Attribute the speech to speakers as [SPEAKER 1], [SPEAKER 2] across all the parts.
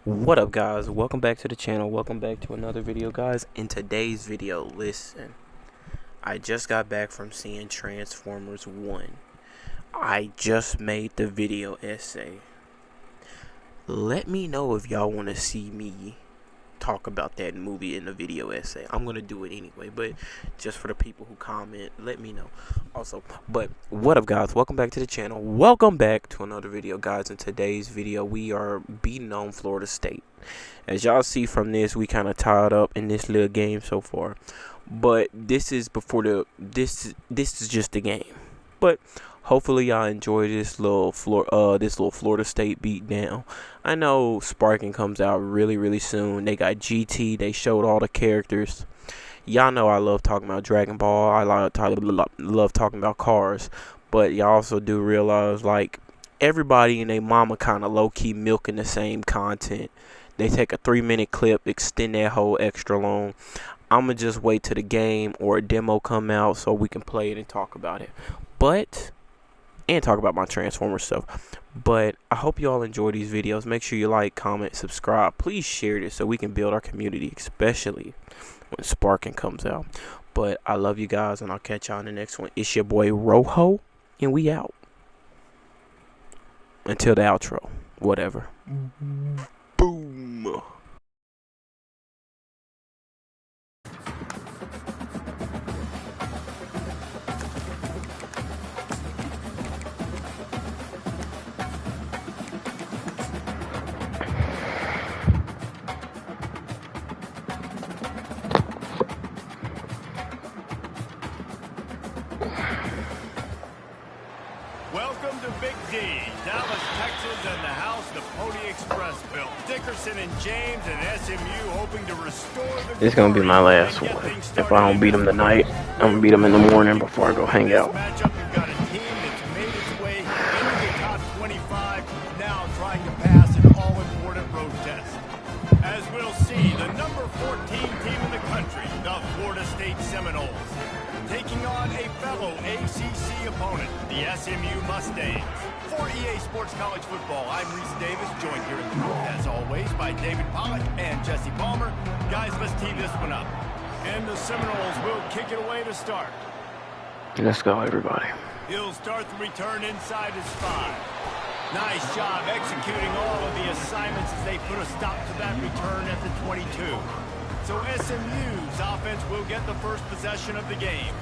[SPEAKER 1] What up, guys? Welcome back to the channel. Welcome back to another video, guys. In today's video, listen, I just got back from seeing Transformers 1. I just made the video essay. Let me know if y'all want to see me talk about that movie in the video essay. I'm gonna do it anyway, but just for the people who comment, let me know also. But what up, guys? Welcome back to the channel. Welcome back to another video, guys. In today's video, we are beating on Florida State. As y'all see from this, we kind of tied up in this little game so far, but this is before the this is just the game. But hopefully y'all enjoy this little Florida State beatdown. I know Sparking comes out really soon. They got GT. They showed all the characters. Y'all know I love talking about Dragon Ball. I love talking about cars. But y'all also do realize, like, everybody and their mama kind of low-key milking the same content. They take a 3-minute clip, extend that whole extra long. I'ma just wait till the game or a demo come out so we can play it and talk about it. And talk about my Transformer stuff. But I hope you all enjoy these videos. Make sure you like, comment, subscribe. Please share this so we can build our community, especially when Sparking comes out. But I love you guys, and I'll catch y'all in the next one. It's your boy Rojo, and we out. Until the outro. Whatever. Boom.
[SPEAKER 2] Welcome to Big D, Dallas, Texas, and the house the Pony Express built. Dickerson and James and SMU hoping to restore the.
[SPEAKER 1] This is gonna be my last one. If I don't beat them tonight, I'm gonna beat them in the morning before I go hang out.
[SPEAKER 2] Matchup, you've got a team that's made its way into the top 25, now trying to pass an all-important road test. As we'll see, the number 14 team in the country, the Florida State Seminoles, taking on a fellow ACC opponent, the SMU Mustangs. For EA Sports College Football, I'm Reese Davis, joined here in the booth, as always, by David Pollock and Jesse Palmer. Guys, let's tee this one up. And the Seminoles will kick it away to start.
[SPEAKER 1] Let's go, everybody.
[SPEAKER 2] He'll start the return inside his 5. Nice job executing all of the assignments as they put a stop to that return at the 22. So SMU's offense will get the first possession of the game.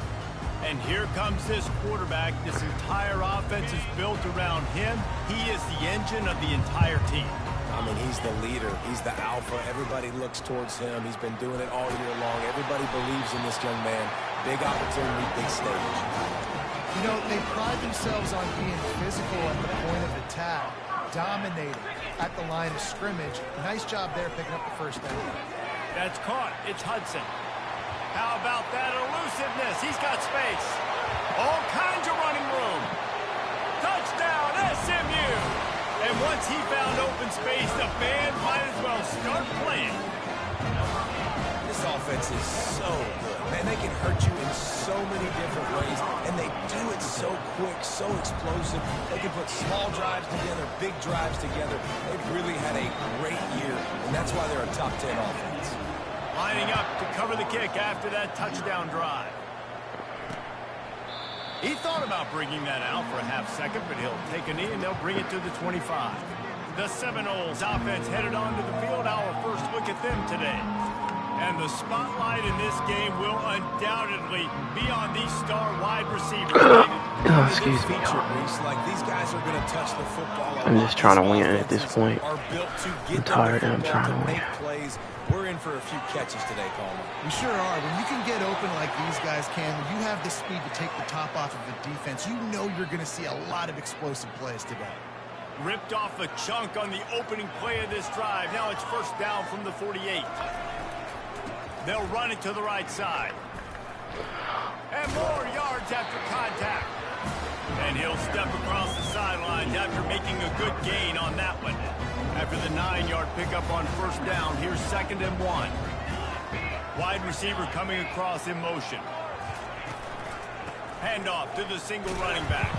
[SPEAKER 2] And here comes this quarterback. This entire offense is built around him. He is the engine of the entire team.
[SPEAKER 3] I mean, he's the leader. He's the alpha. Everybody looks towards him. He's been doing it all year long. Everybody believes in this young man. Big opportunity, big stage.
[SPEAKER 4] You know, they pride themselves on being physical at the point of attack, dominating at the line of scrimmage. Nice job there picking up the first down.
[SPEAKER 2] That's caught. It's Hudson. How about that elusiveness? He's got space. All kinds of running room. Touchdown, SMU! And once he found open space, the band might as well start playing.
[SPEAKER 3] This offense is so good. Man, they can hurt you in so many different ways, and they do it so quick, so explosive. They can put small drives together, big drives together. They've really had a great year, and that's why they're a top 10 offense.
[SPEAKER 2] Lining up to cover the kick after that touchdown drive. He thought about bringing that out for a half second, but he'll take a knee and they'll bring it to the 25. The Seminoles offense headed onto the field. Our first look at them today. And the spotlight in this game will undoubtedly be on these star wide receivers.
[SPEAKER 1] Excuse me, y'all.
[SPEAKER 3] Like, these guys are going to touch the football.
[SPEAKER 1] I'm just trying to win at this point. I'm tired and I'm trying to win.
[SPEAKER 3] We're in for a few catches today, Palmer.
[SPEAKER 4] We sure are. When you can get open like these guys can, when you have the speed to take the top off of the defense, you know you're going to see a lot of explosive plays today.
[SPEAKER 2] Ripped off a chunk on the opening play of this drive. Now it's first down from the 48. They'll run it to the right side. And more yards after contact. And he'll step across the sidelines after making a good gain on that one. After the 9-yard pickup on first down, here's 2nd and 1. Wide receiver coming across in motion. Handoff to the single running back.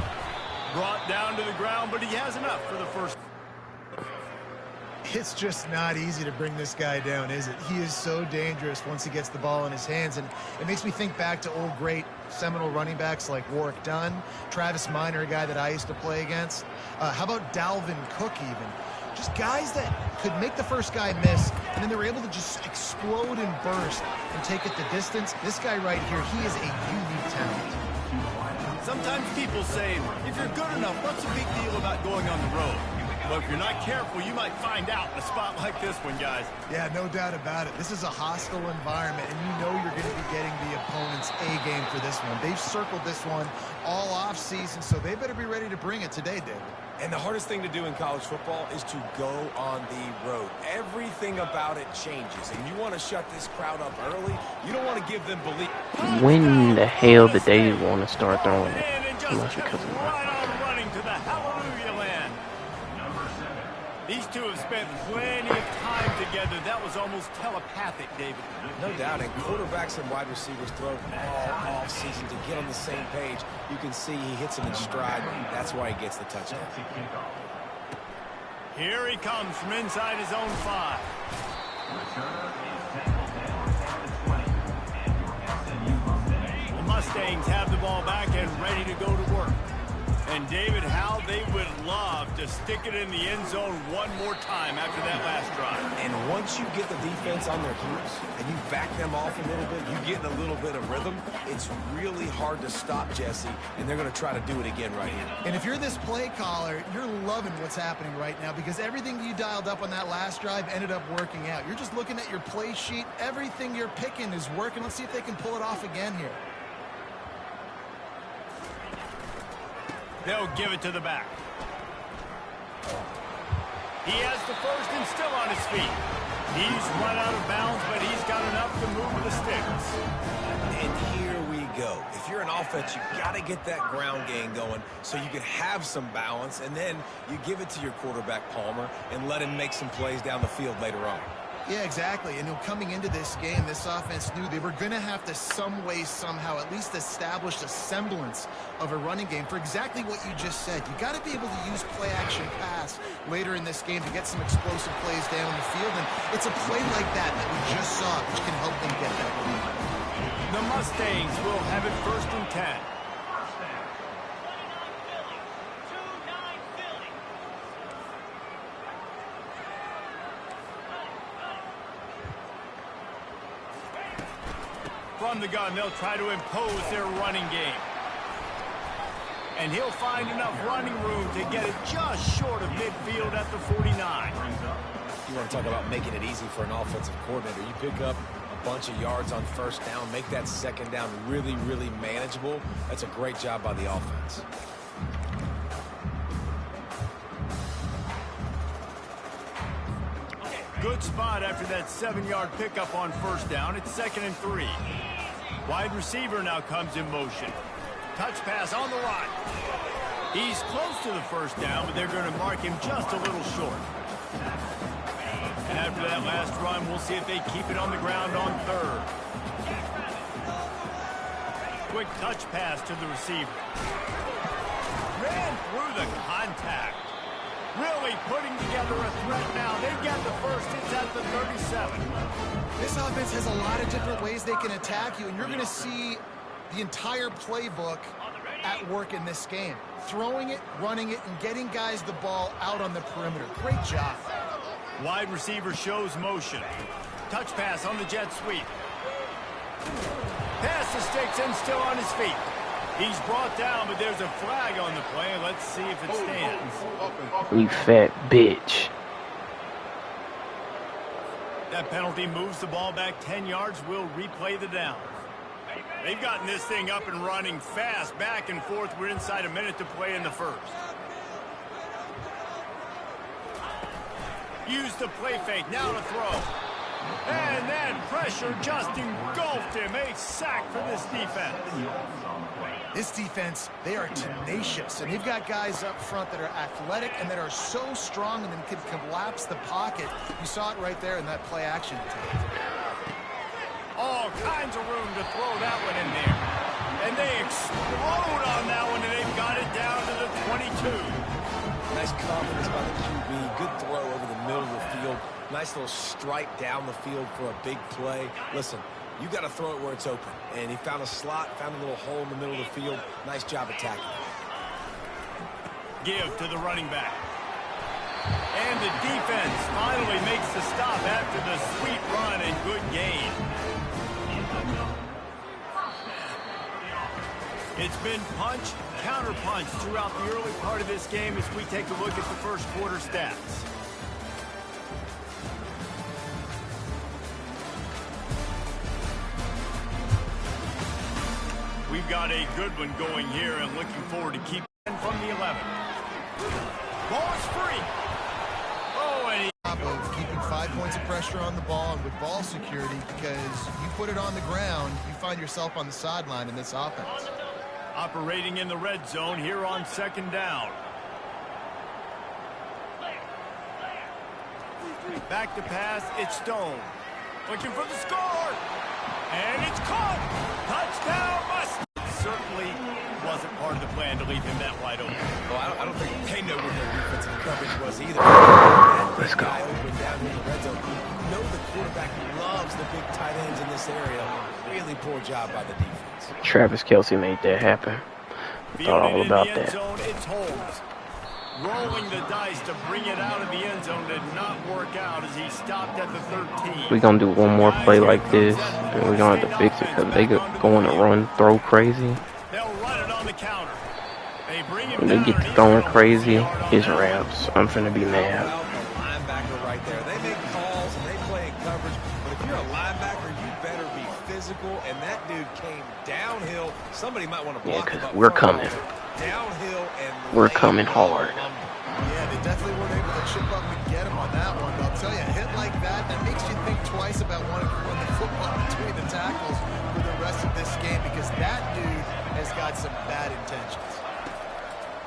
[SPEAKER 2] Brought down to the ground, but he has enough for the first.
[SPEAKER 4] It's just not easy to bring this guy down, is it? He is so dangerous once he gets the ball in his hands, and it makes me think back to old great seminal running backs like Warwick Dunn, Travis Minor, a guy that I used to play against. How about Dalvin Cook even? Just guys that could make the first guy miss, and then they were able to just explode and burst and take it the distance. This guy right here, he is a unique talent.
[SPEAKER 2] Sometimes people say, if you're good enough, what's the big deal about going on the road? But if you're not careful, you might find out in a spot like this one, guys.
[SPEAKER 4] Yeah, no doubt about it. This is a hostile environment, and you know you're going to be getting the opponent's A game for this one. They've circled this one all off season, so they better be ready to bring it today, David.
[SPEAKER 3] And the hardest thing to do in college football is to go on the road. Everything about it changes, and you want to shut this crowd up early. You don't want to give them belief.
[SPEAKER 1] When the hell did they want to start throwing it? Unless because of
[SPEAKER 2] right on running to the hallelujah land. These two have spent plenty of time together. That was almost telepathic, David.
[SPEAKER 3] No doubt, and quarterbacks and wide receivers throw all off season to get on the same page. You can see he hits them in stride. That's why he gets the touchdown.
[SPEAKER 2] Here he comes from inside his own 5. The Mustangs have the ball back and ready to go to work. And David, how they would love to stick it in the end zone one more time after that last drive.
[SPEAKER 3] And once you get the defense on their heels and you back them off a little bit, you get in a little bit of rhythm, it's really hard to stop Jesse, and they're going to try to do it again right here.
[SPEAKER 4] And if you're this play caller, you're loving what's happening right now because everything you dialed up on that last drive ended up working out. You're just looking at your play sheet. Everything you're picking is working. Let's see if they can pull it off again here.
[SPEAKER 2] They'll give it to the back. He has the first and still on his feet. He's run out of bounds, but he's got enough to move the sticks.
[SPEAKER 3] And here we go. If you're an offense, you got to get that ground game going so you can have some balance, and then you give it to your quarterback, Palmer, and let him make some plays down the field later on.
[SPEAKER 4] Yeah, exactly. And coming into this game, this offense knew they were going to have to some way, somehow, at least establish a semblance of a running game for exactly what you just said. You got to be able to use play-action pass later in this game to get some explosive plays down the field. And it's a play like that that we just saw, which can help them get that lead.
[SPEAKER 2] The Mustangs will have it 1st and 10. From the gun, they'll try to impose their running game. And he'll find enough running room to get it just short of midfield at the 49.
[SPEAKER 3] You want to talk about making it easy for an offensive coordinator. You pick up a bunch of yards on 1st down, make that 2nd down really, really manageable. That's a great job by the offense.
[SPEAKER 2] Good spot after that 7-yard pickup on 1st down. It's 2nd and 3. Wide receiver now comes in motion. Touch pass on the right. He's close to the 1st down, but they're going to mark him just a little short. And after that last run, we'll see if they keep it on the ground on 3rd. Quick touch pass to the receiver. Ran through the contact. Really putting together a threat now. They've got the first. It's at the 37.
[SPEAKER 4] This offense has a lot of different ways they can attack you, and you're going to see the entire playbook at work in this game. Throwing it, running it, and getting guys the ball out on the perimeter. Great job.
[SPEAKER 2] Wide receiver shows motion. Touch pass on the jet sweep. Pass the sticks and still on his feet. He's brought down, but there's a flag on the play. Let's see if it stands.
[SPEAKER 1] You fat bitch.
[SPEAKER 2] That penalty moves the ball back 10 yards. We'll replay the down. They've gotten this thing up and running fast, back and forth. We're inside a minute to play in the 1st. Use the play fake, now to throw. And then pressure just engulfed him. A sack for this defense.
[SPEAKER 4] This defense, they are tenacious, and they've got guys up front that are athletic and that are so strong and then can collapse the pocket. You saw it right there in that play action attack.
[SPEAKER 2] All kinds of room to throw that one in there. And they explode on that one, and they've got it down to the 22.
[SPEAKER 3] Nice confidence by the QB. Good throw over the middle of the field. Nice little stripe down the field for a big play. Listen, you got to throw it where it's open. And he found a slot, found a little hole in the middle of the field. Nice job attacking.
[SPEAKER 2] Give to the running back. And the defense finally makes the stop after the sweet run and good gain. It's been punch, counter punch throughout the early part of this game as we take a look at the first quarter stats. We've got a good one going here and looking forward to keeping it from the 11. Ball is free. Oh, and he...
[SPEAKER 4] Of keeping 5 points of pressure on the ball and with ball security, because you put it on the ground, you find yourself on the sideline in this offense.
[SPEAKER 2] Operating in the red zone here on second down. Back to pass, it's Stone. Looking for the score. And it's caught. Touchdown, Must. Certainly wasn't part of the plan to leave him that wide open.
[SPEAKER 3] Well, I don't think they know what their defensive coverage was either.
[SPEAKER 1] Let's go.
[SPEAKER 3] Open down in the red zone. You know the quarterback loves the big tight ends in this area. Really poor job by the defense.
[SPEAKER 1] Travis Kelce made that happen. Thought all about that.
[SPEAKER 2] Zone, it's Holmes. Rolling the dice to bring it out of the end zone did not work out as he stopped at the 13.
[SPEAKER 1] We're going to do one more play like this, and we're going to have to fix it because they going to run, throw crazy.
[SPEAKER 2] They'll run it on the counter. They bring him
[SPEAKER 1] When they get to throwing crazy, his raps. I'm finna be mad.
[SPEAKER 3] The linebacker right there. They make calls and they play in coverage, but if you're a linebacker, you better be physical, and that dude came downhill. Somebody might want to block him up.
[SPEAKER 1] We're coming.
[SPEAKER 3] Downhill and
[SPEAKER 1] we're coming hard.
[SPEAKER 4] Yeah, they definitely weren't able to chip up and get him on that one. But I'll tell you, a hit like that makes you think twice about wanting to run the football between the tackles for the rest of this game, because that dude has got some bad intentions.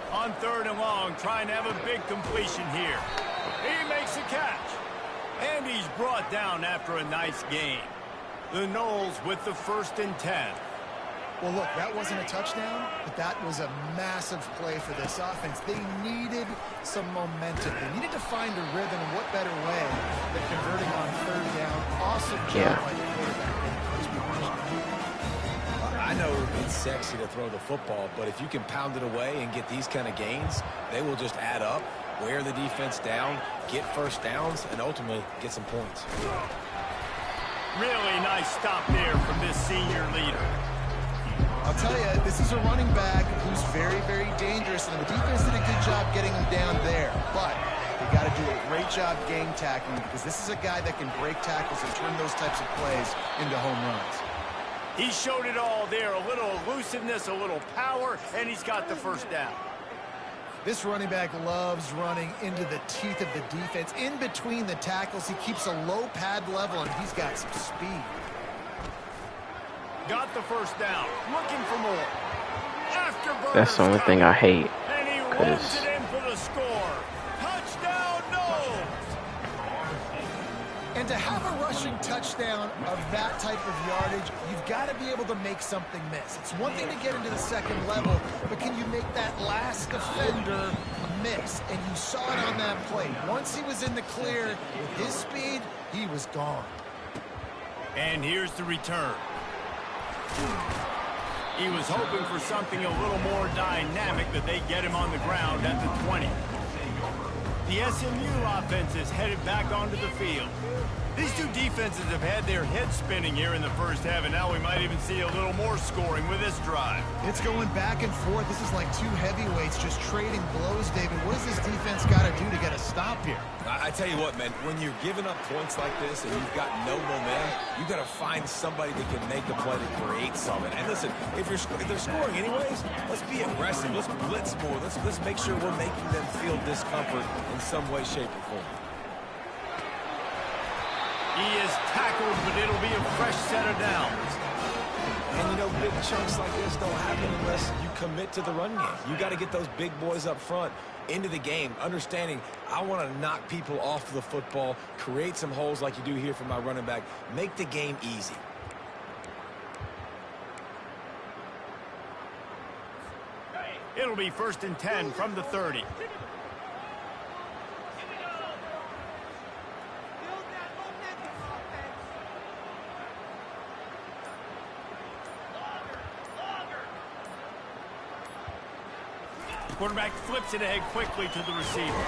[SPEAKER 2] On third and long, trying to have a big completion here. He makes a catch. And he's brought down after a nice gain. The Noles with the 1st and 10.
[SPEAKER 4] Well, look, that wasn't a touchdown, but that was a massive play for this offense. They needed some momentum. They needed to find a rhythm, and what better way than converting on third down. Awesome job by the quarterback.
[SPEAKER 3] I know it's sexy to throw the football, but if you can pound it away and get these kind of gains, they will just add up, wear the defense down, get first downs, and ultimately get some points.
[SPEAKER 2] Really nice stop there from this senior leader.
[SPEAKER 4] I'll tell you, this is a running back who's very, very dangerous, and the defense did a good job getting him down there. But they got to do a great job game tackling, because this is a guy that can break tackles and turn those types of plays into home runs.
[SPEAKER 2] He showed it all there, a little elusiveness, a little power, and he's got the first down.
[SPEAKER 4] This running back loves running into the teeth of the defense. In between the tackles, he keeps a low pad level, and he's got some speed.
[SPEAKER 2] Got the first down, looking for more.
[SPEAKER 1] That's the only thing I hate.
[SPEAKER 2] And he runs it in for the score. Touchdown, Noles!
[SPEAKER 4] And to have a rushing touchdown of that type of yardage, you've got to be able to make something miss. It's one thing to get into the second level, but can you make that last defender miss? And you saw it on that play. Once he was in the clear with his speed, he was gone.
[SPEAKER 2] And here's the return. He was hoping for something a little more dynamic, that they get him on the ground at the 20. The SMU offense is headed back onto the field. These two defenses have had their heads spinning here in the first half, and now we might even see a little more scoring with this drive.
[SPEAKER 4] It's going back and forth. This is like two heavyweights just trading blows, David. What does this defense got to do to get a stop here?
[SPEAKER 3] I tell you what, man, when you're giving up points like this and you've got no momentum, you've got to find somebody that can make a play to create something. And listen, if they're scoring anyways, let's be aggressive. Let's blitz more. Let's make sure we're making them feel discomfort in some way, shape, or form.
[SPEAKER 2] He is tackled, but it'll be a fresh set of downs.
[SPEAKER 3] And, you know, big chunks like this don't happen unless you commit to the run game. You got to get those big boys up front into the game, understanding I want to knock people off the football, create some holes like you do here for my running back, make the game easy.
[SPEAKER 2] It'll be 1st and 10 from the 30. Quarterback flips it ahead quickly to the receiver.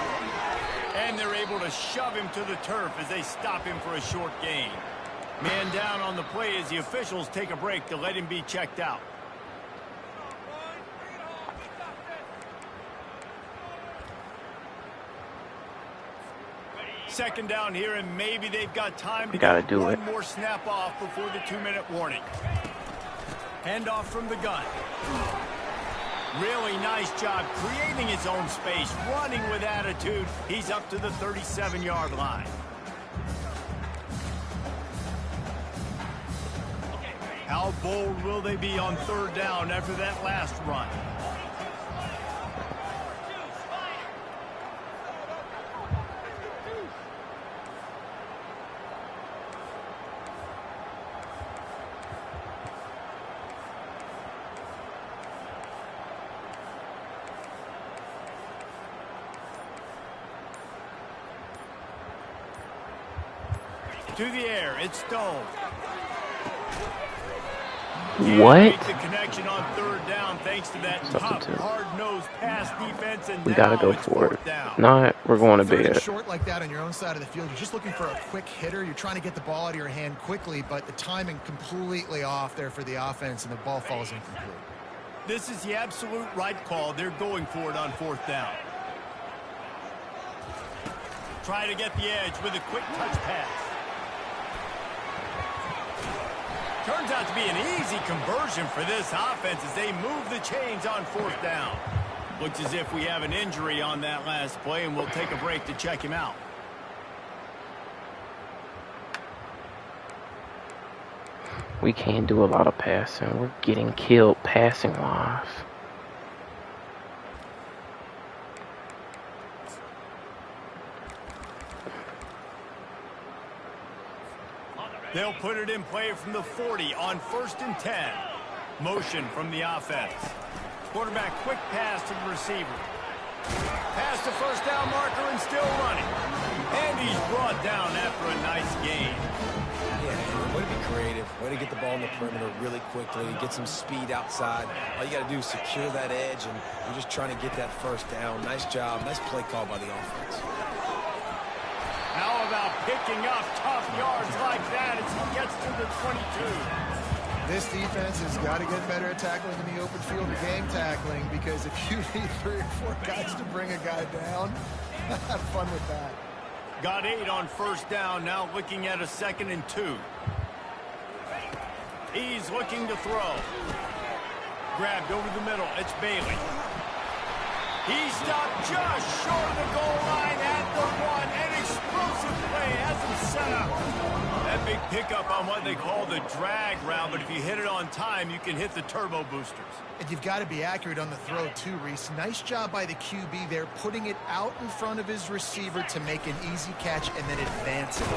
[SPEAKER 2] And they're able to shove him to the turf as they stop him for a short gain. Man down on the play as the officials take a break to let him be checked out. Second down here, and maybe they've got time to
[SPEAKER 1] Gotta
[SPEAKER 2] get
[SPEAKER 1] do
[SPEAKER 2] one
[SPEAKER 1] it.
[SPEAKER 2] more snap off before the 2-minute warning. Handoff from the gun. Really nice job creating his own space, running with attitude. He's up to the 37-yard line. How bold will they be on third down after that last run? To the air, it's Stone.
[SPEAKER 1] What?
[SPEAKER 2] Make the connection on third down thanks to that tough, hard-nosed pass defense, and
[SPEAKER 1] We gotta
[SPEAKER 2] now
[SPEAKER 1] go
[SPEAKER 2] it's
[SPEAKER 1] for it.
[SPEAKER 2] fourth down.
[SPEAKER 1] Not, we're going to
[SPEAKER 4] Third and
[SPEAKER 1] bed.
[SPEAKER 4] short like that on your own side of the field, you're just looking for a quick hitter. You're trying to get the ball out of your hand quickly, but the timing completely off there for the offense, and the ball falls incomplete.
[SPEAKER 2] This is the absolute right call. They're going for it on fourth down. Try to get the edge with a quick touch pass. Turns out to be an easy conversion for this offense as they move the chains on fourth down. Looks as if we have an injury on that last play, and we'll take a break to check him out.
[SPEAKER 1] We can't do a lot of passing. We're getting killed passing wise.
[SPEAKER 2] They'll put it in play from the 40 on 1st and 10. Motion from the offense. Quarterback quick pass to the receiver. Pass to first down marker and still running. And he's brought down after a nice gain.
[SPEAKER 3] Yeah, way to be creative. Way to get the ball in the perimeter really quickly. Get some speed outside. All you got to do is secure that edge, and you're just trying to get that first down. Nice job. Nice play call by the offense.
[SPEAKER 2] How about picking up tough yards like that as he gets to the 22?
[SPEAKER 4] This defense has got to get better at tackling in the open field or game tackling, because if you need 3 or 4 guys to bring a guy down, have fun with that.
[SPEAKER 2] Got 8 on first down, now looking at a 2nd and 2. He's looking to throw. Grabbed over the middle, it's Bailey. He stopped just short of the goal line at the 1. An explosive play has him set up. That big pickup on what they call the drag route, but if you hit it on time, you can hit the turbo boosters.
[SPEAKER 4] And you've got to be accurate on the throw too, Reese. Nice job by the QB there, putting it out in front of his receiver to make an easy catch and then advance it.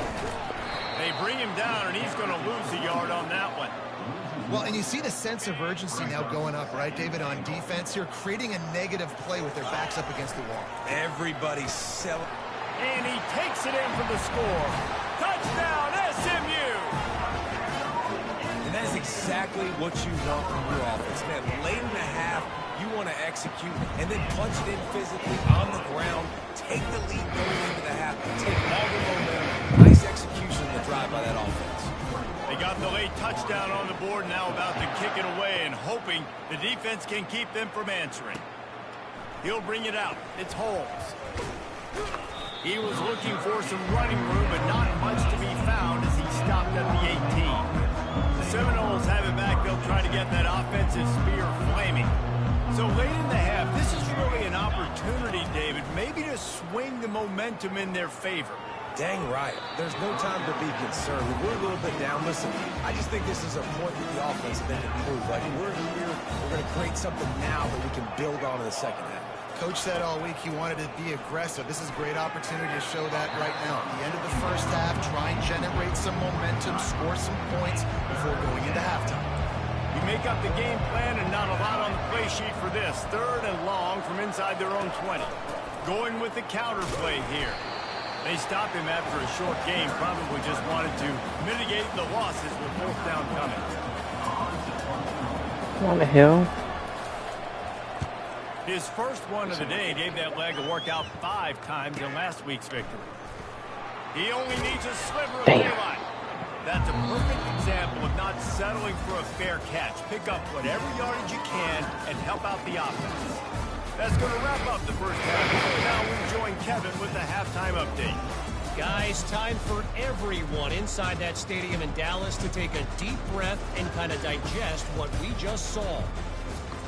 [SPEAKER 2] They bring him down, and he's going to lose a yard on that one.
[SPEAKER 4] Well, and you see the sense of urgency now going up, right, David, on defense here, creating a negative play with their backs up against the wall.
[SPEAKER 3] Everybody's selling.
[SPEAKER 2] And he takes it in for the score. Touchdown, SMU!
[SPEAKER 3] And that is exactly what you want from your offense. Man, late in the half, you want to execute and then punch it in physically on the ground, take the lead going into the half, take all the momentum. Nice execution on the drive by that offense.
[SPEAKER 2] They got the late touchdown on the board, now about to kick it away and hoping the defense can keep them from answering. He'll bring it out. It's Holmes. He was looking for some running room, but not much to be found as he stopped at the 18. The Seminoles have it back. They'll try to get that offensive spear flaming. So late in the half, this is really an opportunity, David, maybe to swing the momentum in their favor.
[SPEAKER 3] Dang right. There's no time to be concerned. We're a little bit down. Listen, I just think this is a point with the offense that they can prove. Like, we're here, we're going to create something now that we can build on in the second half.
[SPEAKER 4] Coach said all week he wanted to be aggressive. This is a great opportunity to show that right now. At the end of the first half, try and generate some momentum, score some points before going into halftime.
[SPEAKER 2] You make up the game plan and not a lot on the play sheet for this. 3rd and long from inside their own 20. Going with the counter play here. They stop him after a short game. Probably just wanted to mitigate the losses with 4th down coming.
[SPEAKER 1] What the hell?
[SPEAKER 2] His first one of the day gave that leg a workout 5 times in last week's victory. He only needs a sliver of daylight. That's a perfect example of not settling for a fair catch. Pick up whatever yardage you can and help out the offense. That's going to wrap up the first half. Now we join Kevin with the halftime update.
[SPEAKER 5] Guys, time for everyone inside that stadium in Dallas to take a deep breath and kind of digest what we just saw.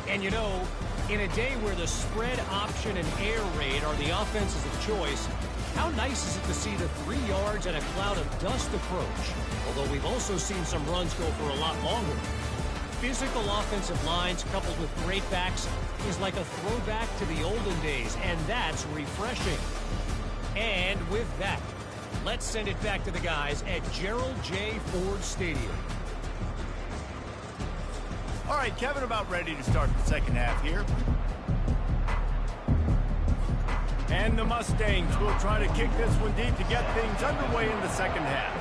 [SPEAKER 5] And you know, in a day where the spread option and air raid are the offenses of choice, how nice is it to see the 3 yards and a cloud of dust approach? Although we've also seen some runs go for a lot longer. Physical offensive lines coupled with great backs is like a throwback to the olden days, and that's refreshing. And with that, let's send it back to the guys at Gerald J. Ford Stadium.
[SPEAKER 2] All right, Kevin, about ready to start the second half here. And the Mustangs will try to kick this one deep to get things underway in the second half.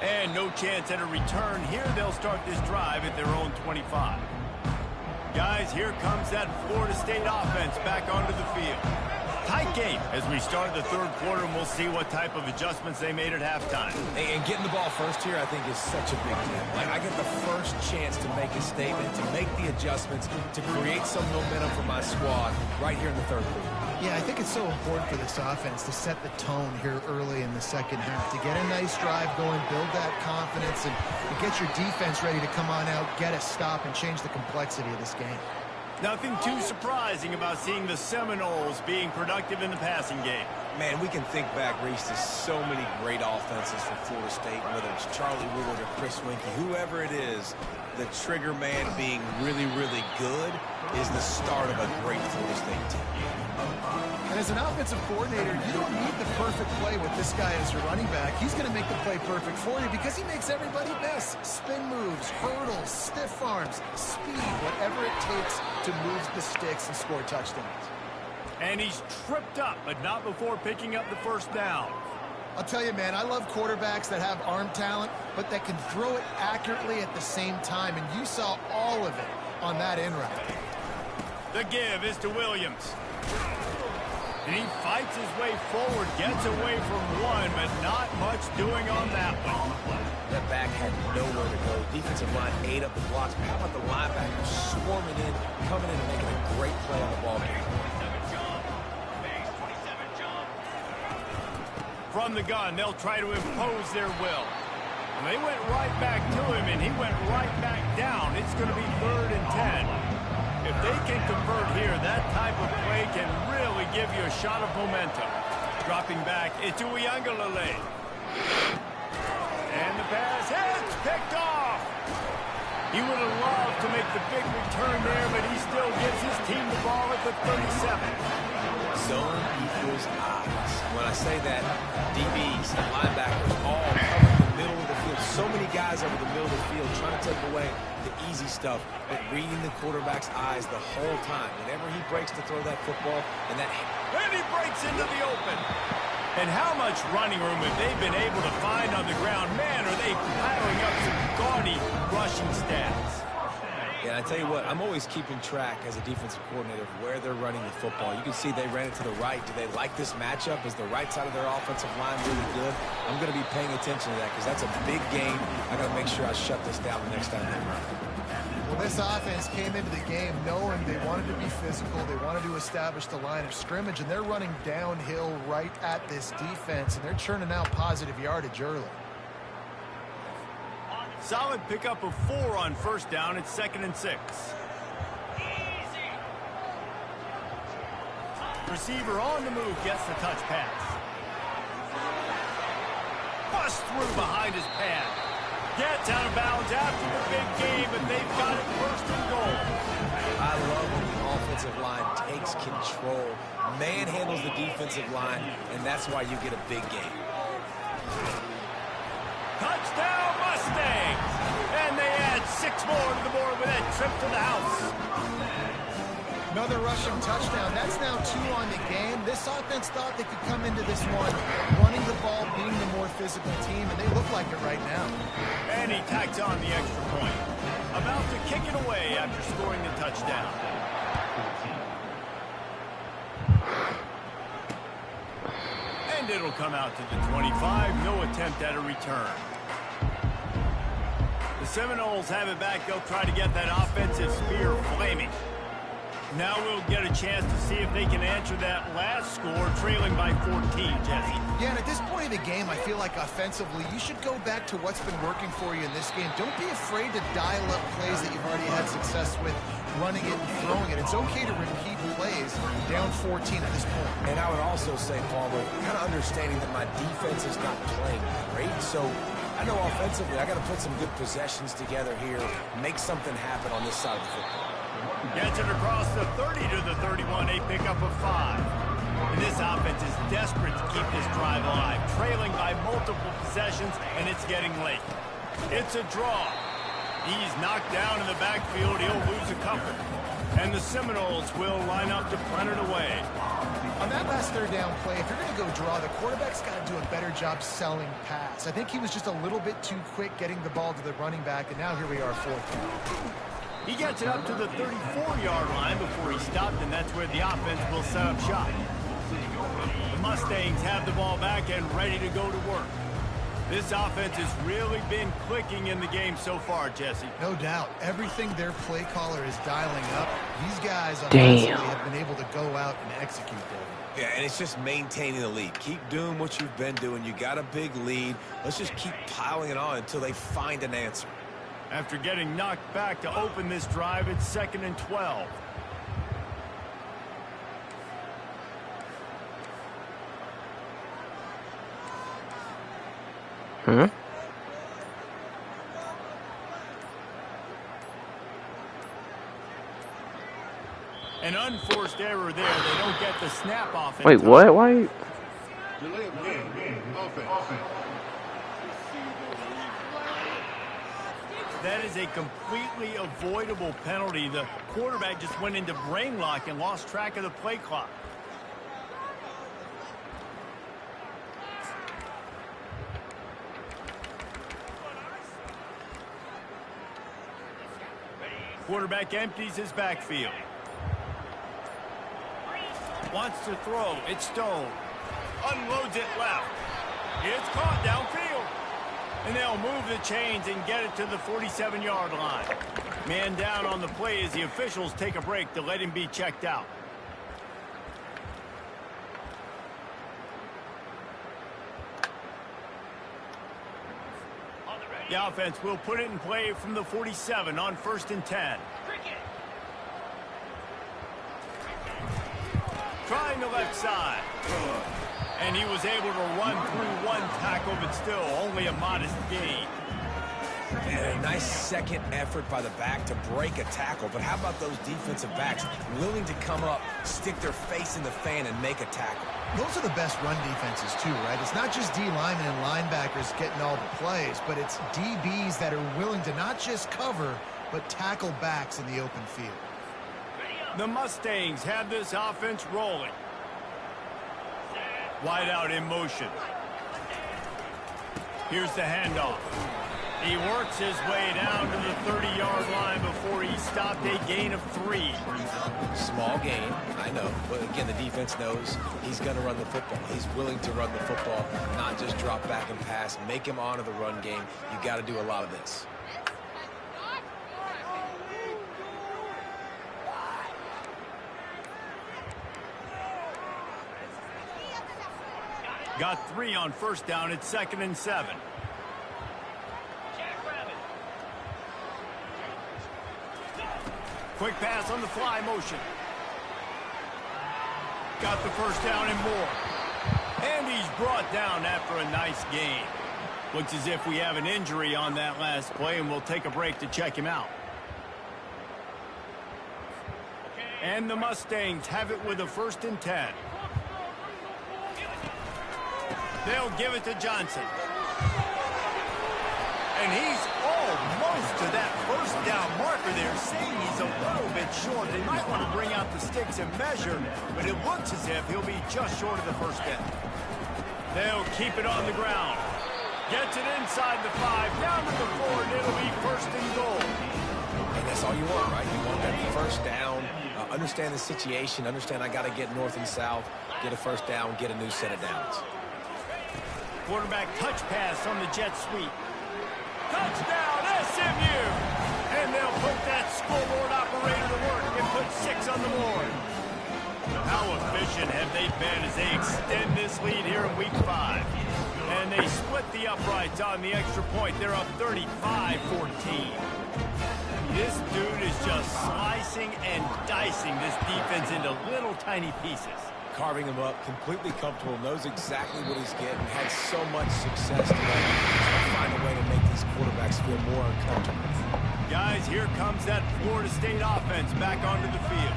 [SPEAKER 2] And no chance at a return here. They'll start this drive at their own 25. Guys, here comes that Florida State offense back onto the field. Tight game as we start the third quarter, and we'll see what type of adjustments they made at halftime.
[SPEAKER 3] And getting the ball first here, I think, is such a big deal. Like, I get the first chance to make a statement, to make the adjustments, to create some momentum for my squad right here in the third quarter.
[SPEAKER 4] Yeah, I think it's so important for this offense to set the tone here early in the second half, to get a nice drive going, build that confidence, and get your defense ready to come on out, get a stop, and change the complexity of this game.
[SPEAKER 2] Nothing too surprising about seeing the Seminoles being productive in the passing game.
[SPEAKER 3] Man, we can think back, Reese, to so many great offenses for Florida State, whether it's Charlie Woodward or Chris Winkie, whoever it is, the trigger man being really, really good is the start of a great Florida State team.
[SPEAKER 4] And as an offensive coordinator, you don't need the perfect play with this guy as your running back. He's going to make the play perfect for you because he makes everybody miss. Spin moves, hurdles, stiff arms, speed, whatever it takes to move the sticks and score touchdowns.
[SPEAKER 2] And he's tripped up, but not before picking up the first down.
[SPEAKER 4] I'll tell you, man, I love quarterbacks that have arm talent, but that can throw it accurately at the same time, and you saw all of it on that in route.
[SPEAKER 2] The give is to Williams. And he fights his way forward, gets away from one, but not much doing on that one.
[SPEAKER 3] That back had nowhere to go. Defensive line ate up the blocks. But how about the linebackers swarming in, coming in and making a great play on the ball game?
[SPEAKER 2] From the gun, they'll try to impose their will. And they went right back to him, and he went right back down. It's going to be 3rd and 10. If they can convert here, that type of play can really give you a shot of momentum. Dropping back, it's Uiagalelei. And the pass, it's picked off. He would have loved to make the big return there, but he still gives his team the ball at the 37.
[SPEAKER 3] Zone equals eyes. When I say that, DBs and linebackers all cover the middle of the field. So many guys over the middle of the field trying to take away the easy stuff, but reading the quarterback's eyes the whole time. Whenever he breaks to throw that football, and
[SPEAKER 2] he breaks into the open. And how much running room have they been able to find on the ground? Man, are they piling up some gaudy rushing stats.
[SPEAKER 3] And I tell you what, I'm always keeping track as a defensive coordinator of where they're running the football. You can see they ran it to the right. Do they like this matchup? Is the right side of their offensive line really good? I'm going to be paying attention to that because that's a big game. I got to make sure I shut this down the next time they run.
[SPEAKER 4] Well, this offense came into the game knowing they wanted to be physical. They wanted to establish the line of scrimmage, and they're running downhill right at this defense, and they're churning out positive yardage early.
[SPEAKER 2] Solid pickup of 4 on first down. It's 2nd and 6. Receiver on the move gets the touch pass. Bust through behind his pad. Gets out of bounds after the big game, but they've got it 1st and goal.
[SPEAKER 3] I love when the offensive line takes control, manhandles the defensive line, and that's why you get a big game.
[SPEAKER 2] Touchdown Mustangs! And they add 6 more to the board with that trip to the house.
[SPEAKER 4] Another rushing touchdown. That's now 2 on the game. This offense thought they could come into this one running the ball, being the more physical team, and they look like it right now.
[SPEAKER 2] And he tacks on the extra point. A about to kick it away after scoring the touchdown. And it'll come out to the 25. No attempt at a return. The Seminoles have it back. They'll try to get that offensive spear flaming. Now we'll get a chance to see if they can answer that last score, trailing by 14, Jesse.
[SPEAKER 4] Yeah, and at this point of the game, I feel like offensively, you should go back to what's been working for you in this game. Don't be afraid to dial up plays that you've already had success with, running it and throwing it. It's okay to repeat plays down 14 at this point.
[SPEAKER 3] And I would also say, Palmer, kind of understanding that my defense is not playing great, so I know offensively I got to put some good possessions together here, make something happen on this side of the football.
[SPEAKER 2] Gets it across the 30 to the 31, a pickup of 5. And this offense is desperate to keep this drive alive, trailing by multiple possessions, and it's getting late. It's a draw. He's knocked down in the backfield. He'll lose a couple. And the Seminoles will line up to punt it away.
[SPEAKER 4] On that last third down play, if you're going to go draw, the quarterback's got to do a better job selling pass. I think he was just a little bit too quick getting the ball to the running back, and now here we are, 4th down.
[SPEAKER 2] He gets it up to the 34-yard line before he stopped, and that's where the offense will set up shop. The Mustangs have the ball back and ready to go to work. This offense has really been clicking in the game so far, Jesse.
[SPEAKER 4] No doubt. Everything their play caller is dialing up, these guys offensively have been able to go out and execute that.
[SPEAKER 3] Yeah, and it's just maintaining the lead. Keep doing what you've been doing. You got a big lead. Let's just keep piling it on until they find an answer.
[SPEAKER 2] After getting knocked back to open this drive, it's 2nd and 12. An unforced error there. They don't get the snap off.
[SPEAKER 1] Wait, what? Why?
[SPEAKER 6] Delay of game. Offense.
[SPEAKER 2] That is a completely avoidable penalty. The quarterback just went into brain lock and lost track of the play clock. Quarterback empties his backfield. Wants to throw. It's Stone. Unloads it left. It's caught downfield. And they'll move the chains and get it to the 47-yard line. Man down on the play as the officials take a break to let him be checked out. The offense will put it in play from the 47 on 1st and 10. Trying the left side. And he was able to run through one tackle, but still only a modest gain.
[SPEAKER 3] And a nice second effort by the back to break a tackle. But how about those defensive backs willing to come up, stick their face in the fan, and make a tackle?
[SPEAKER 4] Those are the best run defenses, too, right? It's not just D linemen and linebackers getting all the plays, but it's DBs that are willing to not just cover, but tackle backs in the open field.
[SPEAKER 2] The Mustangs have this offense rolling. Wide out in motion. Here's the handoff. He works his way down to the 30-yard line before he stopped, a gain of 3.
[SPEAKER 3] Small gain, I know. But again, the defense knows he's going to run the football. He's willing to run the football, not just drop back and pass. Make him honor the run game. You got to do a lot of this.
[SPEAKER 2] Got 3 on 1st down. It's 2nd and 7. Quick pass on the fly motion. Got the 1st down and more. And he's brought down after a nice gain. Looks as if we have an injury on that last play, and we'll take a break to check him out. And the Mustangs have it with a 1st and 10. They'll give it to Johnson. And he's almost to that 1st down marker there, saying he's a little bit short. They might want to bring out the sticks and measure, but it looks as if he'll be just short of the 1st down. They'll keep it on the ground. Gets it inside the 5, down to the 4, and it'll be 1st and goal.
[SPEAKER 3] That's all you want, right? You want that first down, understand the situation, understand I got to get north and south, get a first down, get a new set of downs.
[SPEAKER 2] Quarterback touch pass on the jet sweep. Touchdown, SMU! And they'll put that scoreboard operator to work and put 6 on the board. How efficient have they been as they extend this lead here in week 5? And they split the uprights on the extra point. They're up 35-14. This dude is just slicing and dicing this defense into little tiny pieces.
[SPEAKER 3] Carving him up, completely comfortable, knows exactly what he's getting, had so much success today. He's going to find a way to make these quarterbacks feel more uncomfortable.
[SPEAKER 2] Guys, here comes that Florida State offense back onto the field.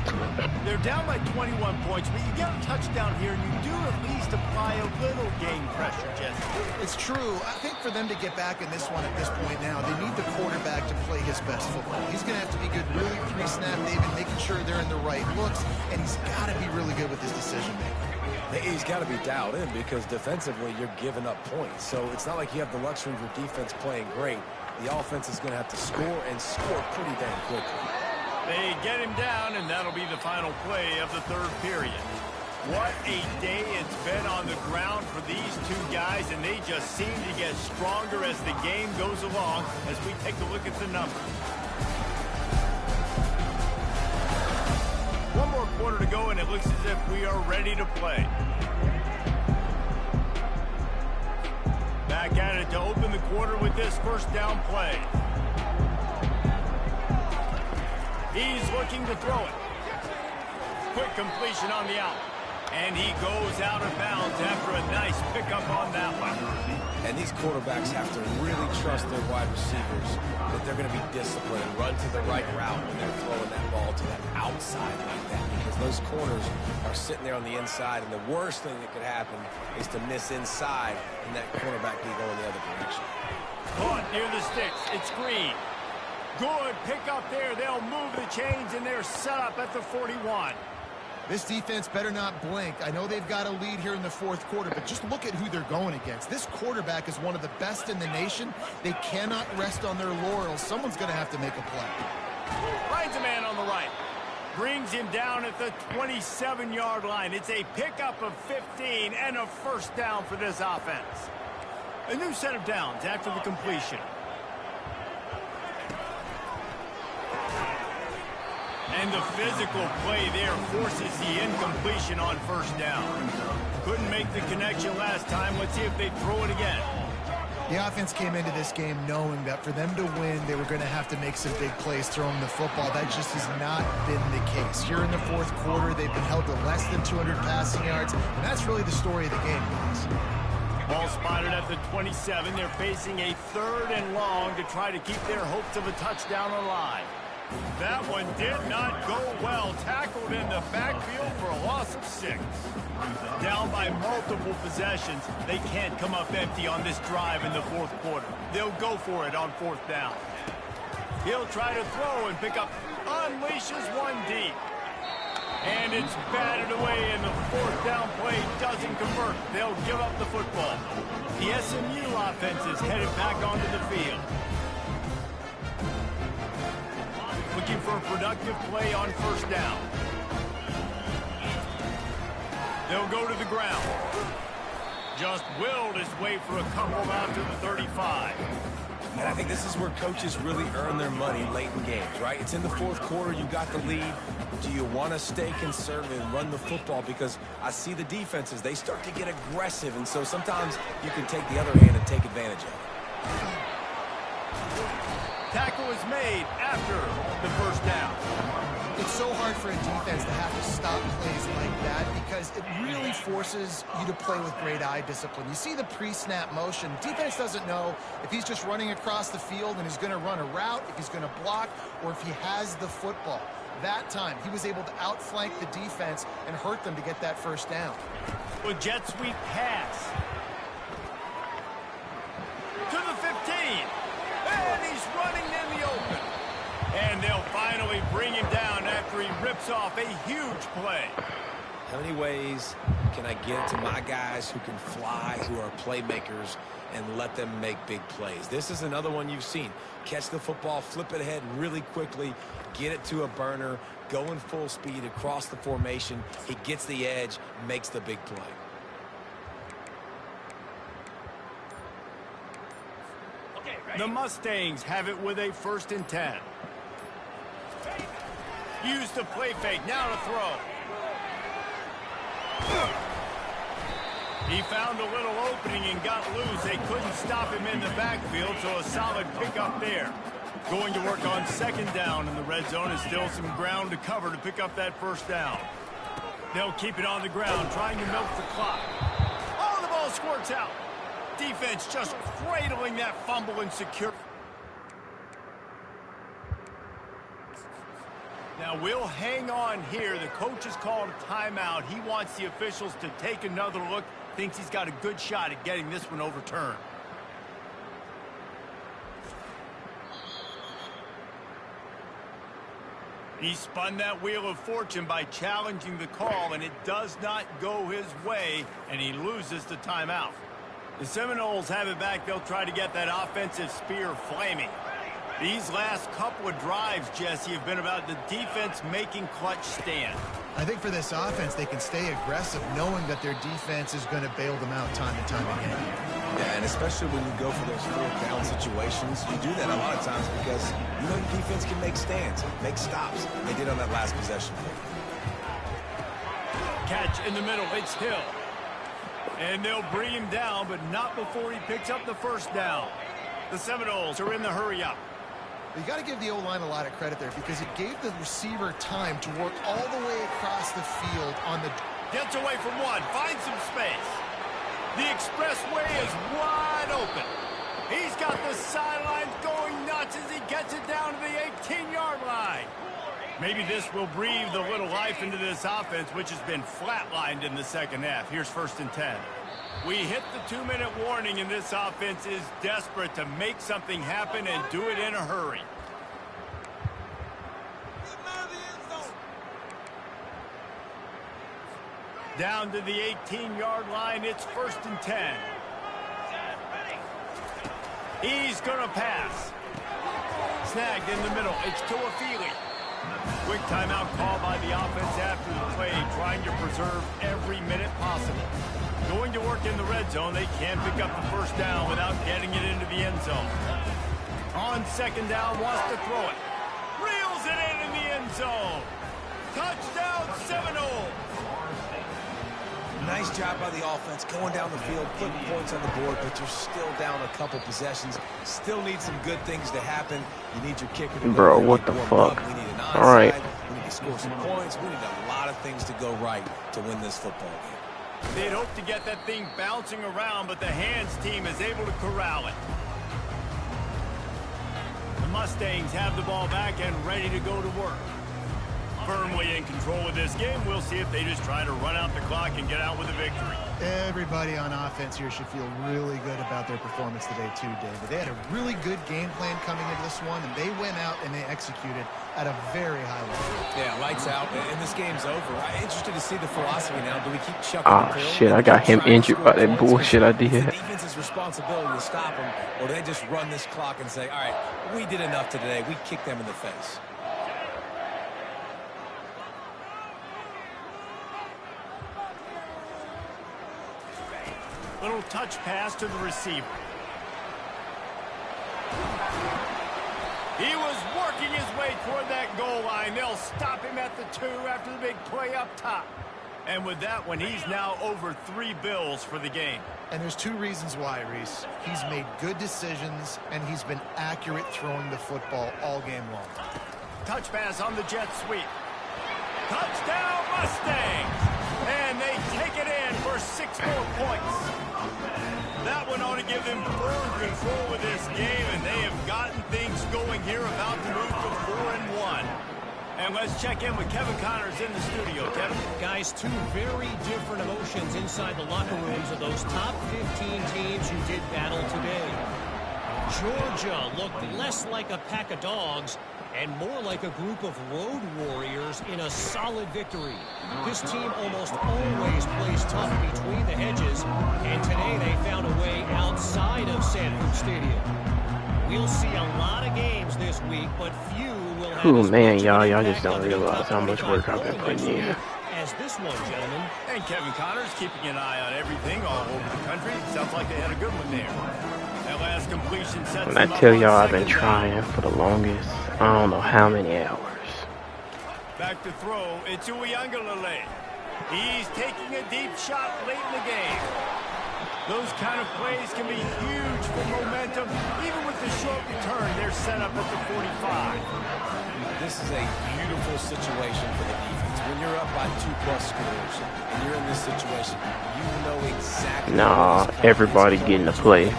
[SPEAKER 2] They're down by 21 points, but you get a touchdown here, and you do at least apply a little game pressure, Jesse.
[SPEAKER 4] It's true. I think for them to get back in this one at this point now, they need the quarterback to play his best football. He's going to have to be good really pre-snap, David, making sure they're in the right looks, and he's got to be really good with his decision-making.
[SPEAKER 3] He's got to be dialed in because defensively you're giving up points. So it's not like you have the luxury of your defense playing great. The offense is going to have to score and score pretty damn quickly.
[SPEAKER 2] They get him down, and that'll be the final play of the third period. What a day it's been on the ground for these two guys, and they just seem to get stronger as the game goes along as we take a look at the numbers. One more quarter to go, and it looks as if we are ready to play. Back at it to open the quarter with this first down play. He's looking to throw it. Quick completion on the out. And he goes out of bounds after a nice pickup on that one.
[SPEAKER 3] And these quarterbacks have to really trust their wide receivers that they're going to be disciplined and run to the right route when they're throwing that ball to that outside like that, because those corners are sitting there on the inside, and the worst thing that could happen is to miss inside and that cornerback be going the other direction.
[SPEAKER 2] Caught near the sticks. It's Green. Good pick up there. They'll move the chains, and they're set up at the 41.
[SPEAKER 4] This defense better not blink. I know they've got a lead here in the fourth quarter, but just look at who they're going against. This quarterback is one of the best in the nation. They cannot rest on their laurels. Someone's going to have to make a play.
[SPEAKER 2] Finds a man on the right. Brings him down at the 27-yard line. It's a pickup of 15 and a first down for this offense. A new set of downs after the completion. And the physical play there forces the incompletion on first down. Couldn't make the connection last time. Let's see if they throw it again.
[SPEAKER 4] The offense came into this game knowing that for them to win, they were going to have to make some big plays throwing the football. That just has not been the case. Here in the fourth quarter, they've been held to less than 200 passing yards, and that's really the story of the game, guys.
[SPEAKER 2] Ball spotted at the 27. They're facing a 3rd and long to try to keep their hopes of a touchdown alive. That one did not go well. Tackled in the backfield for a loss of 6. Down by multiple possessions. They can't come up empty on this drive in the fourth quarter. They'll go for it on 4th down. He'll try to throw and pick up. Unleashes one deep. And it's batted away, and the 4th down play doesn't convert. They'll give up the football. The SMU offense is headed back onto the field. Looking for a productive play on first down. They'll go to the ground. Just willed his way for a couple out to the 35.
[SPEAKER 3] And I think this is where coaches really earn their money late in games, right? It's in the fourth quarter. You got the lead. Do you want to stay conservative and run the football? Because I see the defenses, they start to get aggressive, and so sometimes you can take the other hand and take advantage of it.
[SPEAKER 2] Tackle is made after the first down.
[SPEAKER 4] It's so hard for a defense to have to stop plays like that because it really forces you to play with great eye discipline. You see the pre-snap motion. Defense doesn't know if he's just running across the field and he's going to run a route, if he's going to block, or if he has the football. That time, he was able to outflank the defense and hurt them to get that first down.
[SPEAKER 2] A jet sweep pass. To the 15. And he's running in the open. And they'll finally bring him down after he rips off a huge play.
[SPEAKER 3] How many ways can I get it to my guys who can fly, who are playmakers, and let them make big plays? This is another one you've seen. Catch the football, flip it ahead really quickly, get it to a burner, go in full speed across the formation. He gets the edge, makes the big play.
[SPEAKER 2] The Mustangs have it with a 1st and 10. Use the play fake, now to throw. He found a little opening and got loose. They couldn't stop him in the backfield, so a solid pickup there. Going to work on 2nd down in the red zone is still some ground to cover to pick up that 1st down. They'll keep it on the ground, trying to milk the clock. Oh, the ball squirts out. Defense just cradling that fumble and secure. Now we'll hang on here. The coach has called a timeout. He wants the officials to take another look. Thinks he's got a good shot at getting this one overturned. He spun that wheel of fortune by challenging the call, and it does not go his way, and he loses the timeout. The Seminoles have it back. They'll try to get that offensive spear flaming. These last couple of drives, Jesse, have been about the defense making clutch stand.
[SPEAKER 4] I think for this offense, they can stay aggressive knowing that their defense is going to bail them out time and time again.
[SPEAKER 3] Yeah, and especially when you go for those 4th down situations, you do that a lot of times because you know your defense can make stands, make stops. They did on that last possession.
[SPEAKER 2] Catch in the middle, it's Hill. And they'll bring him down, but not before he picks up the 1st down. The Seminoles are in the hurry-up.
[SPEAKER 4] You got to give the O-line a lot of credit there because it gave the receiver time to work all the way across the field on the...
[SPEAKER 2] Gets away from one, finds some space. The expressway is wide open. He's got the sidelines going nuts as he gets it down to the 18-yard line. Maybe this will breathe a little life into this offense, which has been flatlined in the 2nd half. Here's 1st and 10. We hit the 2-minute warning, and this offense is desperate to make something happen and do it in a hurry. Down to the 18-yard line, it's 1st and 10. He's going to pass. Snagged in the middle. It's Tuafili. Quick timeout call by the offense after the play, trying to preserve every minute possible. Going to work in the red zone, they can't pick up the 1st down without getting it into the end zone. On 2nd down, wants to throw it. Reels it in the end zone. Touchdown, Seminoles.
[SPEAKER 3] Nice job by the offense going down the field, putting points on the board, but you're still down a couple possessions. Still need some good things to happen. You need your kicker to
[SPEAKER 1] Bro, what the fuck?
[SPEAKER 3] We need an onside.
[SPEAKER 1] All right.
[SPEAKER 3] We need to score some points. We need a lot of things to go right to win this football game.
[SPEAKER 2] They'd hope to get that thing bouncing around, but the hands team is able to corral it. The Mustangs have the ball back and ready to go to work. Firmly in control of this game. We'll see if they just try to run out the clock and get out with a victory.
[SPEAKER 4] Everybody on offense here should feel really good about their performance today too, David. They had a really good game plan coming into this one, and they went out and they executed at a very high level.
[SPEAKER 3] Yeah, lights out, and this game's over. I'm interested to see the philosophy now. Do we keep chucking
[SPEAKER 1] Oh,
[SPEAKER 3] the pill?
[SPEAKER 1] shit, I got him injured by that bullshit I did.
[SPEAKER 3] It's the defense's responsibility to stop them, or do they just run this clock and say, all right, we did enough today. We kicked them in the face.
[SPEAKER 2] Little touch pass to the receiver. He was working his way toward that goal line. They'll stop him at the 2 after the big play up top. And with that one, he's now over 3 bills for the game.
[SPEAKER 4] And there's 2 reasons why, Reese. He's made good decisions, and he's been accurate throwing the football all game long.
[SPEAKER 2] Touch pass on the jet sweep. Touchdown, Mustangs! And they take it in for 6 more points. That one ought to give them firm control of this game, and they have gotten things going here, about to move to 4-1. And let's check in with Kevin Connors in the studio. Kevin?
[SPEAKER 5] Guys, 2 very different emotions inside the locker rooms of those top 15 teams who did battle today. Georgia looked less like a pack of dogs and more like a group of road warriors in a solid victory. This team almost always plays tough between the hedges, and today they found a way outside of Sanford Stadium. We'll see a lot of games this week, but few will have
[SPEAKER 1] Ooh,
[SPEAKER 5] as
[SPEAKER 1] man,
[SPEAKER 5] much of an
[SPEAKER 1] y'all
[SPEAKER 5] impact
[SPEAKER 1] just don't
[SPEAKER 5] on the
[SPEAKER 1] realize how much work I've been
[SPEAKER 5] top
[SPEAKER 1] putting
[SPEAKER 5] 25
[SPEAKER 1] in.
[SPEAKER 5] as this one, gentlemen.
[SPEAKER 2] And Kevin Connors keeping an eye on everything all over the country. Sounds like they had a good one there. That last completion sets
[SPEAKER 1] When I
[SPEAKER 2] them up
[SPEAKER 1] tell
[SPEAKER 2] on
[SPEAKER 1] y'all I've been
[SPEAKER 2] second
[SPEAKER 1] trying
[SPEAKER 2] down.
[SPEAKER 1] for the longest, I don't know how many hours.
[SPEAKER 2] Back to throw, it's Uiagalelei. He's taking a deep shot late in the game. Those kind of plays can be huge for momentum. Even with the short return, they're set up at the 45.
[SPEAKER 3] This is a beautiful situation for the defense. When you're up by 2+ scores and you're in this situation, you know exactly.
[SPEAKER 1] Nah, everybody getting to play.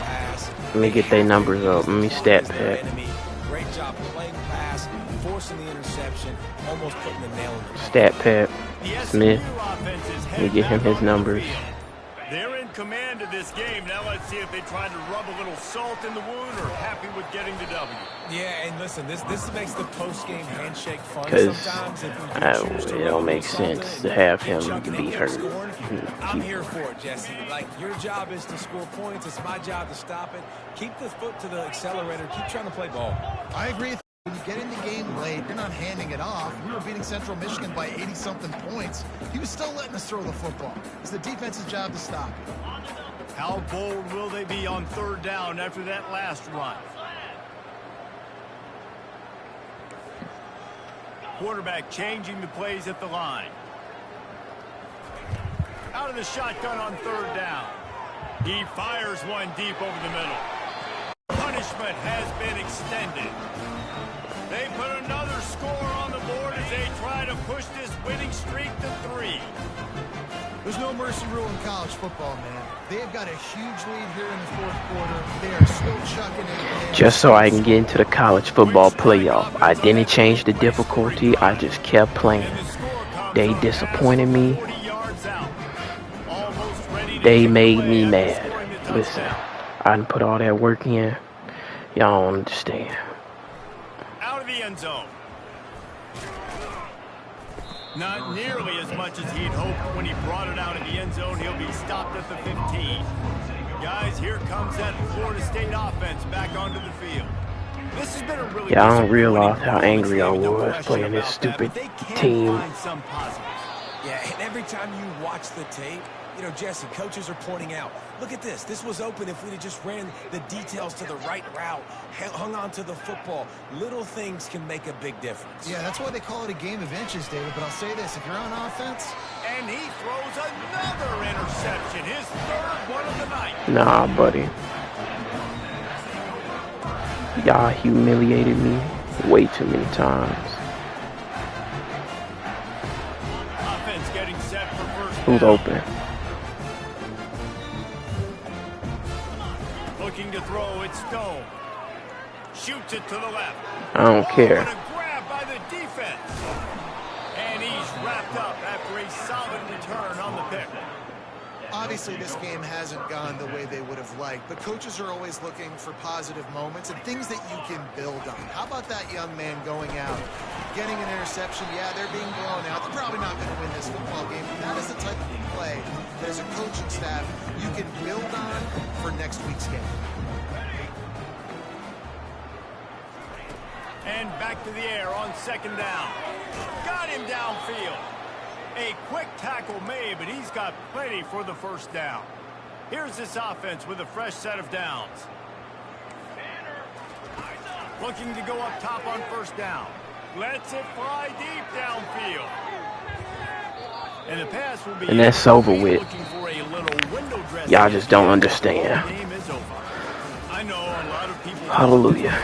[SPEAKER 1] Let me get their numbers up. Let me stat pad.
[SPEAKER 3] Great job playing pass, forcing the interception, almost putting the nail in the
[SPEAKER 1] Stat pad. Smith. Let me get him his numbers.
[SPEAKER 2] They're in command of this game. Now let's see if they try to rub a little salt in the wound or happy with getting the W.
[SPEAKER 3] Yeah, and listen, this makes the post-game handshake fun.
[SPEAKER 1] Because
[SPEAKER 3] Sometimes if you
[SPEAKER 1] it don't make sense to have him be hurt.
[SPEAKER 3] I'm here for it, Jesse. Like, your job is to score points. It's my job to stop it. Keep the foot to the accelerator. Keep trying to play ball.
[SPEAKER 4] I agree. When you get in the game late, you're not handing it off. We were beating Central Michigan by 80-something points. He was still letting us throw the football. It's the defense's job to stop it.
[SPEAKER 2] How bold will they be on third down after that last run? Quarterback changing the plays at the line. Out of the shotgun on third down. He fires one deep over the middle. Punishment has been extended. They put another score on the board as they try to push this winning streak to 3.
[SPEAKER 4] There's no mercy rule in college football, man. They've got a huge lead here in the fourth quarter. They are still chucking it in.
[SPEAKER 1] Just so I can get into the college football playoff. I didn't change the difficulty. I just kept playing. They disappointed me. They made me mad. Listen, I didn't put all that work in. Y'all don't understand.
[SPEAKER 2] Out of the end zone. Not nearly as much as he'd hoped when he brought it out of the end zone. He'll be stopped at the 15. Guys, here comes that Florida State offense back onto the field. This has been a really
[SPEAKER 1] Yeah, I don't realize how angry I was playing this stupid team.
[SPEAKER 3] Yeah, and every time you watch the tape, you know, Jesse, coaches are pointing out, look at this. This was open if we'd have just ran the details to the right route, hung on to the football. Little things can make a big difference.
[SPEAKER 4] Yeah, that's why they call it a game of inches, David. But I'll say this, if you're on offense...
[SPEAKER 2] And he throws another interception, his third one of the night.
[SPEAKER 1] Nah, buddy. Y'all humiliated me way too many times.
[SPEAKER 2] Offense getting set for first
[SPEAKER 1] Who's
[SPEAKER 2] down.
[SPEAKER 1] open?
[SPEAKER 2] Looking to throw, it's Stone. Shoots it to the left.
[SPEAKER 1] I don't care.
[SPEAKER 2] And a grab by the defense. And he's wrapped up after a solid return on the pick.
[SPEAKER 4] Obviously, this game hasn't gone the way they would have liked, but coaches are always looking for positive moments and things that you can build on. How about that young man going out, getting an interception? Yeah, they're being blown out. They're probably not going to win this football game, but that is the type of play that as a coaching staff you can build on for next week's game.
[SPEAKER 2] And back to the air on second down. Got him downfield. A quick tackle made, but he's got plenty for the first down. Here's this offense with a fresh set of downs. Looking to go up top on first down. Lets it fly deep downfield. And the pass will be...
[SPEAKER 1] And that's over with. Y'all just don't
[SPEAKER 2] The
[SPEAKER 1] understand.
[SPEAKER 2] game is over. I know a lot of people...
[SPEAKER 1] Hallelujah.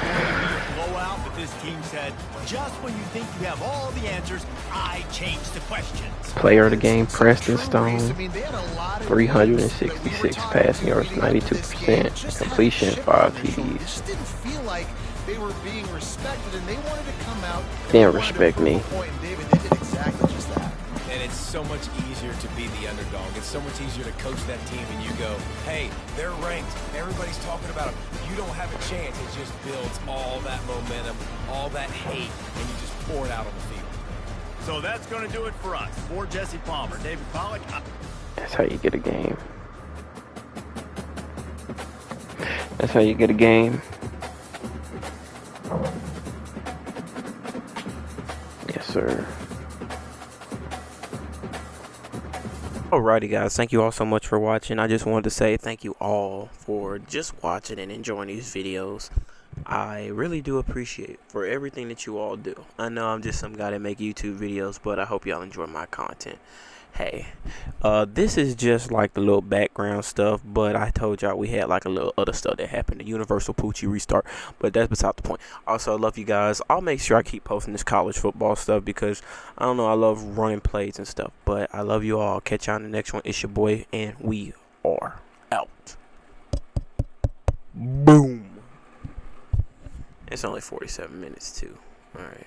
[SPEAKER 2] Blowout, but this team said, just when you think you have all the answers, I change the questions.
[SPEAKER 1] Player of the game, Preston Stone. 366 passing yards, 92%. Completion, 5 TDs.
[SPEAKER 4] Just didn't feel like they were being respected, and they wanted to come out.
[SPEAKER 1] Didn't respect me.
[SPEAKER 4] David, they did exactly just that.
[SPEAKER 3] And it's so much easier to be the underdog. It's so much easier to coach that team and you go, hey, they're ranked. Everybody's talking about them. You don't have a chance. It just builds all that momentum, all that hate, and you just pour it out on the field.
[SPEAKER 2] So that's going to do it for us. For Jesse Palmer, David Pollack.
[SPEAKER 1] That's how you get a game. That's how you get a game. Yes, sir. Alrighty, guys. Thank you all so much for watching. I just wanted to say thank you all for just watching and enjoying these videos. I really do appreciate for everything that you all do. I know I'm just some guy that make YouTube videos, but I hope y'all enjoy my content. Hey, this is just like the little background stuff, but I told y'all we had like a little other stuff that happened, the Universal Poochie restart, but that's beside the point. Also, I love you guys. I'll make sure I keep posting this college football stuff because I don't know, I love running plays and stuff, but I love you all. Catch y'all in the next one. It's your boy, and we are out. Boom. It's only 47 minutes too. All right.